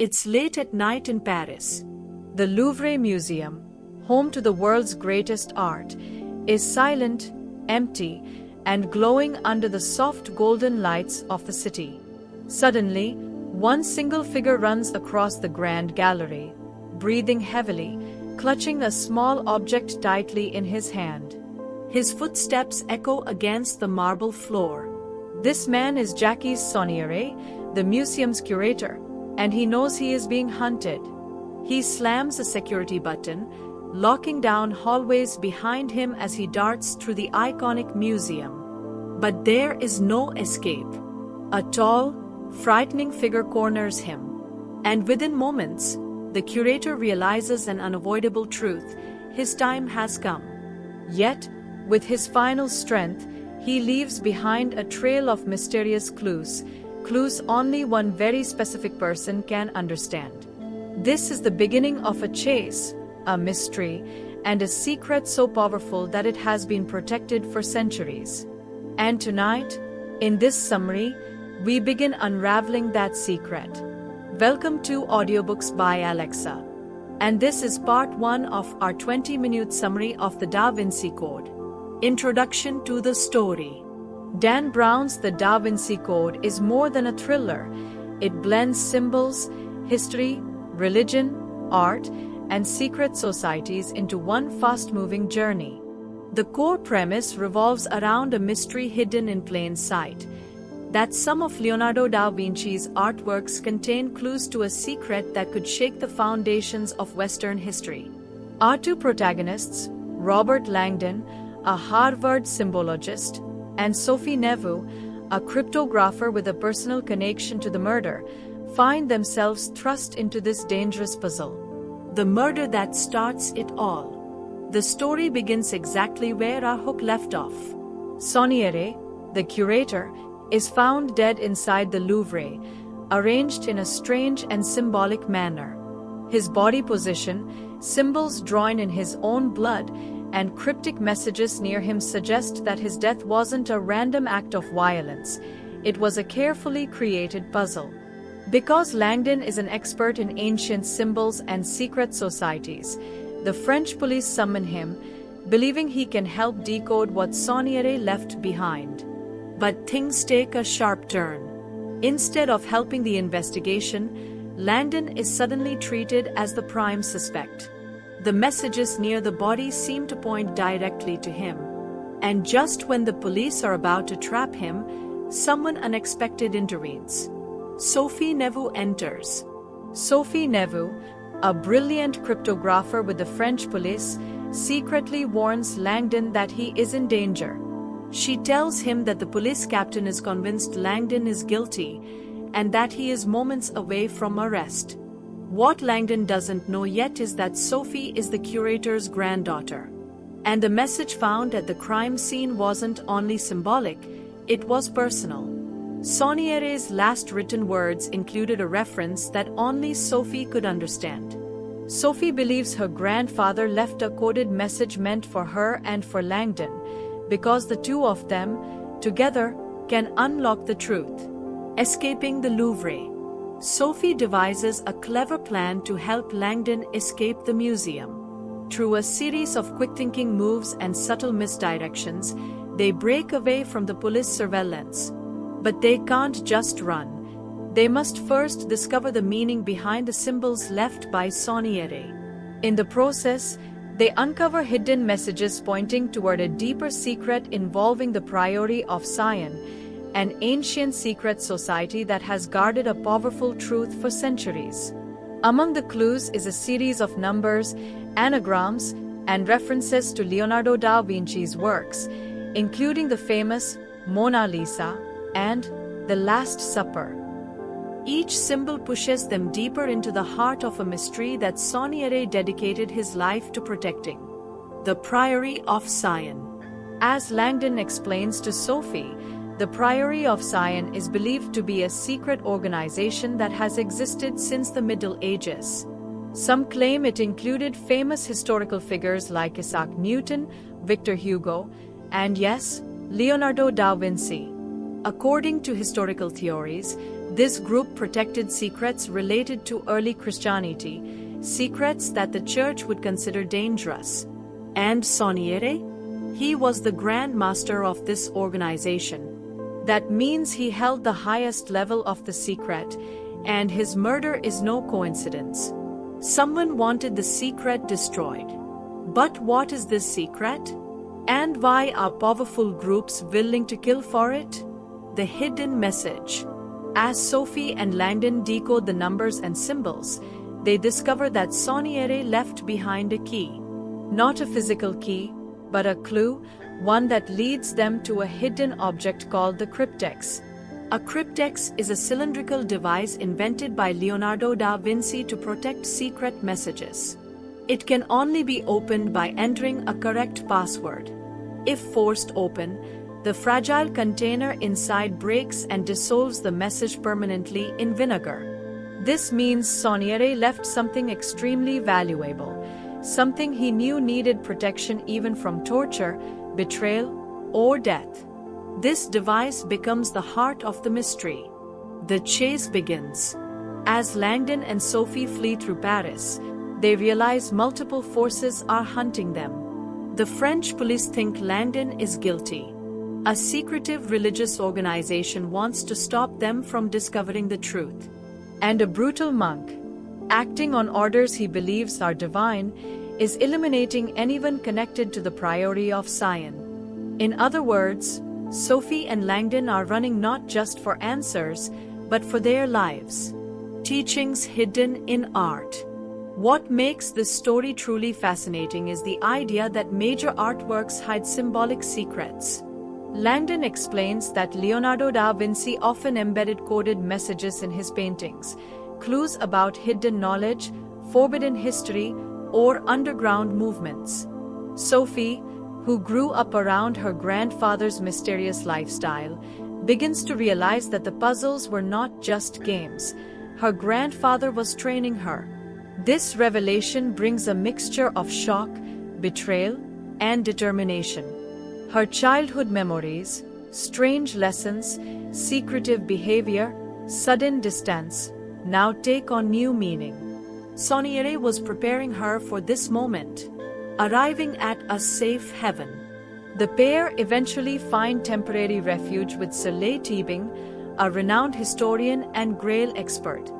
It's late at night in Paris. The Louvre Museum, home to the world's greatest art, is silent, empty, and glowing under the soft golden lights of the city. Suddenly, one single figure runs across the grand gallery, breathing heavily, clutching a small object tightly in his hand. His footsteps echo against the marble floor. This man is Jacques Sonnier, the museum's curator, and he knows he is being hunted. He slams a security button, locking down hallways behind him as he darts through the iconic museum. But there is no escape. A tall, frightening figure corners him. And within moments, the curator realizes an unavoidable truth: his time has come. Yet, with his final strength, he leaves behind a trail of mysterious clues only one very specific person can understand. This is the beginning of a chase, a mystery, and a secret so powerful that it has been protected for centuries. And tonight, in this summary, we begin unraveling that secret. Welcome to Audiobooks by Alexa. And this is part 1 of our 20-minute summary of the Da Vinci Code. Introduction to the story. Dan Brown's The Da Vinci Code is more than a thriller. It blends symbols, history, religion, art, and secret societies into one fast-moving journey. The core premise revolves around a mystery hidden in plain sight: that some of Leonardo da Vinci's artworks contain clues to a secret that could shake the foundations of Western history. Our two protagonists, Robert Langdon, a Harvard symbologist, and Sophie Neveu, a cryptographer with a personal connection to the murder, find themselves thrust into this dangerous puzzle. The murder that starts it all. The story begins exactly where our hook left off. Sonnier, the curator, is found dead inside the Louvre, arranged in a strange and symbolic manner. His body position, symbols drawn in his own blood, and cryptic messages near him suggest that his death wasn't a random act of violence. It was a carefully created puzzle. Because Langdon is an expert in ancient symbols and secret societies, the French police summon him, believing he can help decode what Sonnier left behind. But things take a sharp turn. Instead of helping the investigation, Langdon is suddenly treated as the prime suspect. The messages near the body seem to point directly to him. And just when the police are about to trap him, someone unexpected intervenes. Sophie Neveu enters. Sophie Neveu, a brilliant cryptographer with the French police, secretly warns Langdon that he is in danger. She tells him that the police captain is convinced Langdon is guilty and that he is moments away from arrest. What Langdon doesn't know yet is that Sophie is the curator's granddaughter. And the message found at the crime scene wasn't only symbolic, it was personal. Sonnier's last written words included a reference that only Sophie could understand. Sophie believes her grandfather left a coded message meant for her and for Langdon, because the two of them, together, can unlock the truth. Escaping the Louvre. Sophie devises a clever plan to help Langdon escape the museum. Through a series of quick-thinking moves and subtle misdirections, they break away from the police surveillance. But they can't just run. They must first discover the meaning behind the symbols left by Sonnier. In the process, they uncover hidden messages pointing toward a deeper secret involving the Priory of Sion, an ancient secret society that has guarded a powerful truth for centuries. Among the clues is a series of numbers, anagrams, and references to Leonardo da Vinci's works, including the famous Mona Lisa and The Last Supper. Each symbol pushes them deeper into the heart of a mystery that Sonnier dedicated his life to protecting. The Priory of Sion. As Langdon explains to Sophie, the Priory of Sion is believed to be a secret organization that has existed since the Middle Ages. Some claim it included famous historical figures like Isaac Newton, Victor Hugo, and yes, Leonardo da Vinci. According to historical theories, This group protected secrets related to early Christianity, secrets that the church would consider dangerous. And Soniere? He was the Grand Master of this organization. That means he held the highest level of the secret, and his murder is no coincidence. Someone wanted the secret destroyed. But what is this secret? And why are powerful groups willing to kill for it? The hidden message. As Sophie and Langdon decode the numbers and symbols, they discover that Soniere left behind a key. Not a physical key, but a clue, one that leads them to a hidden object called the cryptex. A cryptex is a cylindrical device invented by Leonardo da Vinci to protect secret messages. It can only be opened by entering a correct password. If forced open, the fragile container inside breaks and dissolves the message permanently in vinegar. This means Soniere left something extremely valuable, something he knew needed protection even from torture, betrayal, or death. This device becomes the heart of the mystery. The chase begins. As Langdon and Sophie flee through Paris, they realize multiple forces are hunting them. The French police think Langdon is guilty. A secretive religious organization wants to stop them from discovering the truth. And a brutal monk, acting on orders he believes are divine, is eliminating anyone connected to the Priory of Sion. In other words, Sophie and Langdon are running not just for answers, but for their lives. Teachings hidden in art. What makes this story truly fascinating is the idea that major artworks hide symbolic secrets. Langdon explains that Leonardo da Vinci often embedded coded messages in his paintings, clues about hidden knowledge, forbidden history, or underground movements. Sophie, who grew up around her grandfather's mysterious lifestyle, begins to realize that the puzzles were not just games. Her grandfather was training her. This revelation brings a mixture of shock, betrayal, and determination. Her childhood memories, strange lessons, secretive behavior, sudden distance, now take on new meaning. Soniere was preparing her for this moment, arriving at a safe haven. The pair eventually find temporary refuge with Soleil Teabing, a renowned historian and Grail expert.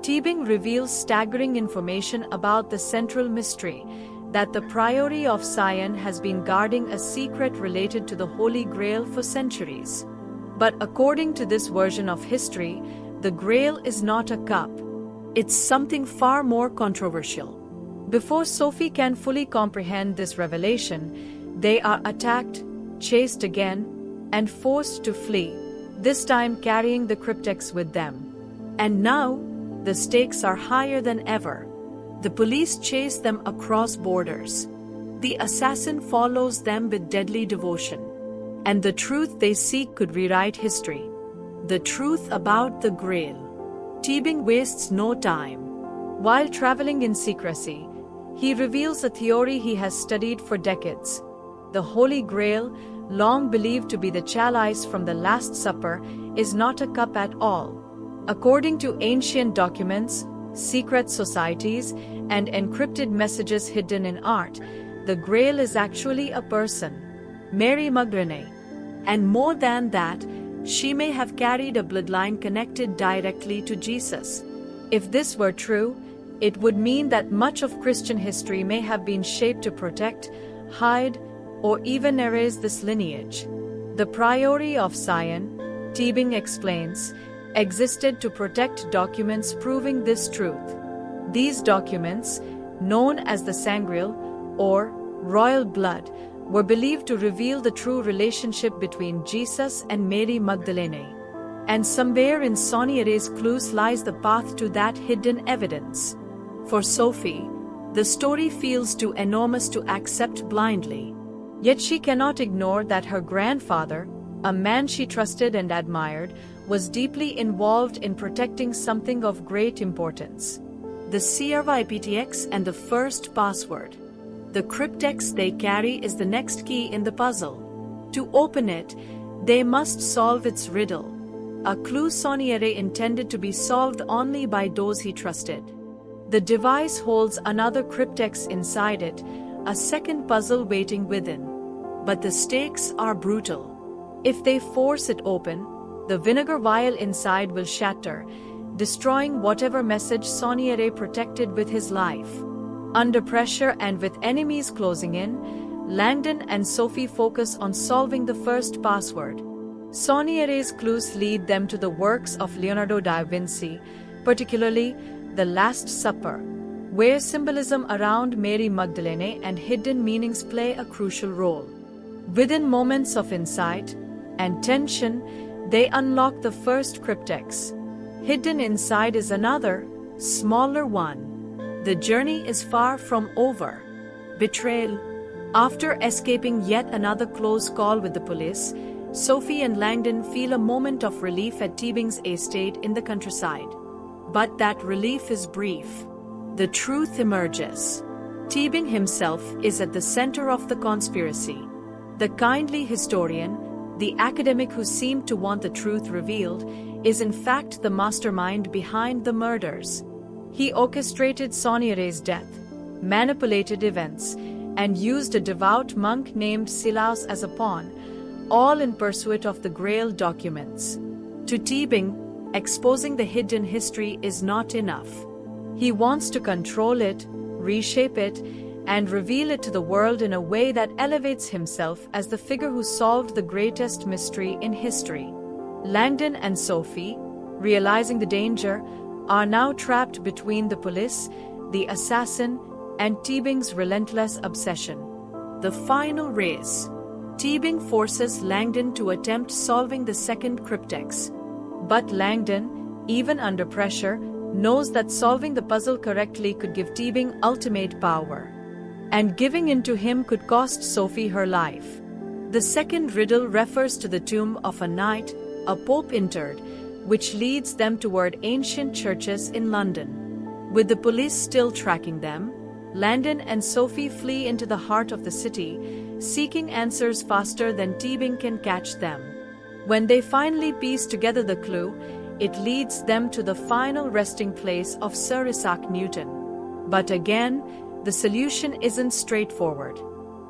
Teabing reveals staggering information about the central mystery, that the Priory of Sion has been guarding a secret related to the Holy Grail for centuries. But according to this version of history, the Grail is not a cup. It's something far more controversial. Before Sophie can fully comprehend this revelation, they are attacked, chased again, and forced to flee, this time carrying the cryptex with them. And now, the stakes are higher than ever. The police chase them across borders. The assassin follows them with deadly devotion. And the truth they seek could rewrite history. The truth about the Grail. Teabing wastes no time. While traveling in secrecy, he reveals a theory he has studied for decades. The Holy Grail, long believed to be the chalice from the Last Supper, is not a cup at all. According to ancient documents, secret societies, and encrypted messages hidden in art, the Grail is actually a person, Mary Magdalene. And more than that, she may have carried a bloodline connected directly to Jesus. If this were true, it would mean that much of Christian history may have been shaped to protect, hide, or even erase this lineage. The Priory of Sion, Teabing explains, existed to protect documents proving this truth. These documents, known as the Sangreal, or royal blood, were believed to reveal the true relationship between Jesus and Mary Magdalene. And somewhere in Soniere's clues lies the path to that hidden evidence. For Sophie, the story feels too enormous to accept blindly. Yet she cannot ignore that her grandfather, a man she trusted and admired, was deeply involved in protecting something of great importance. The cryptex and the first password. The cryptex they carry is the next key in the puzzle. To open it, they must solve its riddle. a clue Soniere intended to be solved only by those he trusted. The device holds another cryptex inside it, a second puzzle waiting within. But the stakes are brutal. If they force it open, the vinegar vial inside will shatter, destroying whatever message Soniere protected with his life. Under pressure and with enemies closing in, Langdon and Sophie focus on solving the first password. Soniere's clues lead them to the works of Leonardo da Vinci, particularly The Last Supper, where symbolism around Mary Magdalene and hidden meanings play a crucial role. Within moments of insight and tension, they unlock the first cryptex. Hidden inside is another, smaller one. The journey is far from over. Betrayal. After escaping yet another close call with the police, Sophie and Langdon feel a moment of relief at Teabing's estate in the countryside. But that relief is brief. The truth emerges. Teabing himself is at the center of the conspiracy. The kindly historian, the academic who seemed to want the truth revealed, is in fact the mastermind behind the murders. He orchestrated Soniere's death, manipulated events, and used a devout monk named Silas as a pawn, all in pursuit of the Grail documents. To Teabing, exposing the hidden history is not enough. He wants to control it, reshape it, and reveal it to the world in a way that elevates himself as the figure who solved the greatest mystery in history. Langdon and Sophie, realizing the danger, are now trapped between the police, the assassin, and Teabing's relentless obsession. The final race. Teabing forces Langdon to attempt solving the second cryptex. But Langdon, even under pressure, knows that solving the puzzle correctly could give Teabing ultimate power. And giving in to him could cost Sophie her life. The second riddle refers to the tomb of a knight, a pope interred, which leads them toward ancient churches in London. With the police still tracking them, Langdon and Sophie flee into the heart of the city, seeking answers faster than Teabing can catch them. When they finally piece together the clue, it leads them to the final resting place of Sir Isaac Newton. But again, the solution isn't straightforward.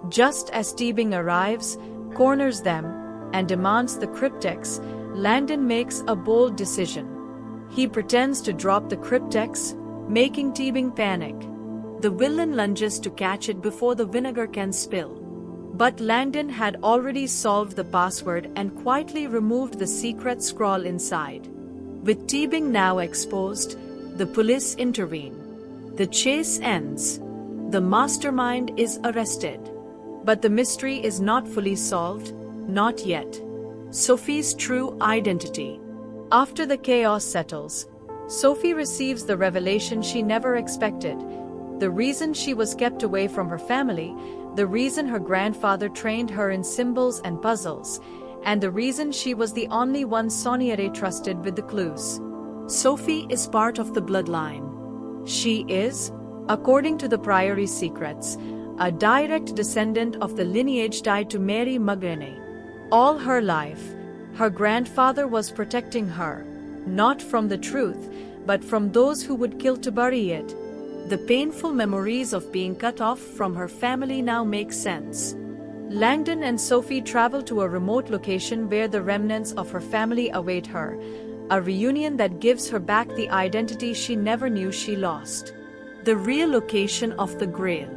Just as Teabing arrives, corners them, and demands the cryptex, Langdon makes a bold decision. He pretends to drop the cryptex, making Teabing panic. The villain lunges to catch it before the vinegar can spill. But Langdon had already solved the password and quietly removed the secret scrawl inside. With Teabing now exposed, the police intervene. The chase ends. The mastermind is arrested. But the mystery is not fully solved, not yet. Sophie's true identity. After the chaos settles, Sophie receives the revelation she never expected. The reason she was kept away from her family, the reason her grandfather trained her in symbols and puzzles, and the reason she was the only one Soniere trusted with the clues. Sophie is part of the bloodline. She is, according to the Priory secrets, a direct descendant of the lineage tied to Mary Magdalene. All her life, her grandfather was protecting her, not from the truth, but from those who would kill to bury it. The painful memories of being cut off from her family now make sense. Langdon and Sophie travel to a remote location where the remnants of her family await her, a reunion that gives her back the identity she never knew she lost. The real location of the Grail.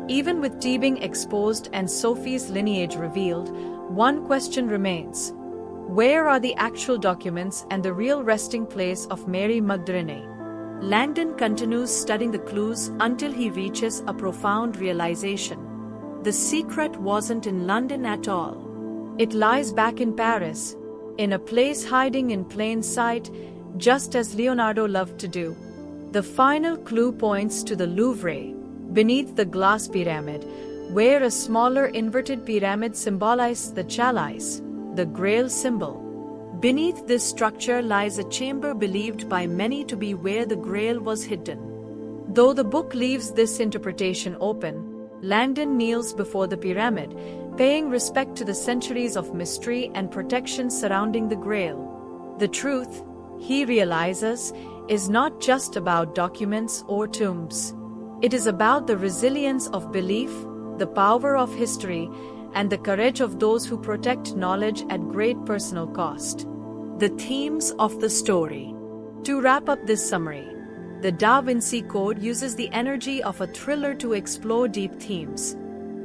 Even with Teabing exposed and Sophie's lineage revealed, one question remains. Where are the actual documents and the real resting place of Mary Magdalene? Langdon continues studying the clues until he reaches a profound realization. The secret wasn't in London at all. It lies back in Paris, in a place hiding in plain sight, just as Leonardo loved to do. The final clue points to the Louvre, beneath the glass pyramid, where a smaller inverted pyramid symbolizes the chalice, the Grail symbol. Beneath this structure lies a chamber believed by many to be where the Grail was hidden. Though the book leaves this interpretation open, Langdon kneels before the pyramid, paying respect to the centuries of mystery and protection surrounding the Grail. The truth, he realizes, is not just about documents or tombs. It is about the resilience of belief, the power of history, and the courage of those who protect knowledge at great personal cost. The themes of the story. To wrap up this summary, the Da Vinci Code uses the energy of a thriller to explore deep themes,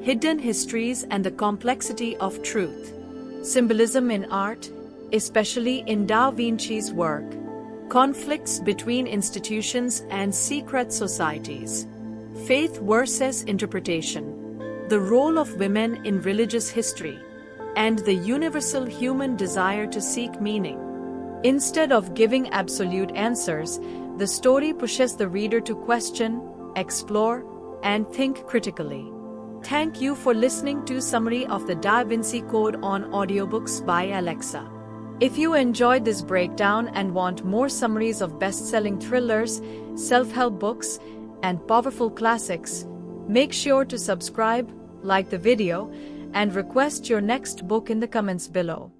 hidden histories, and the complexity of truth. Symbolism in art, especially in Da Vinci's work, conflicts between institutions and secret societies, faith versus interpretation, the role of women in religious history, and the universal human desire to seek meaning. Instead of giving absolute answers, the story pushes the reader to question, explore, and think critically. Thank you for listening to Summary of the Da Vinci Code on Audiobooks by Alexa. If you enjoyed this breakdown and want more summaries of best-selling thrillers, self-help books, and powerful classics, make sure to subscribe, like the video, and request your next book in the comments below.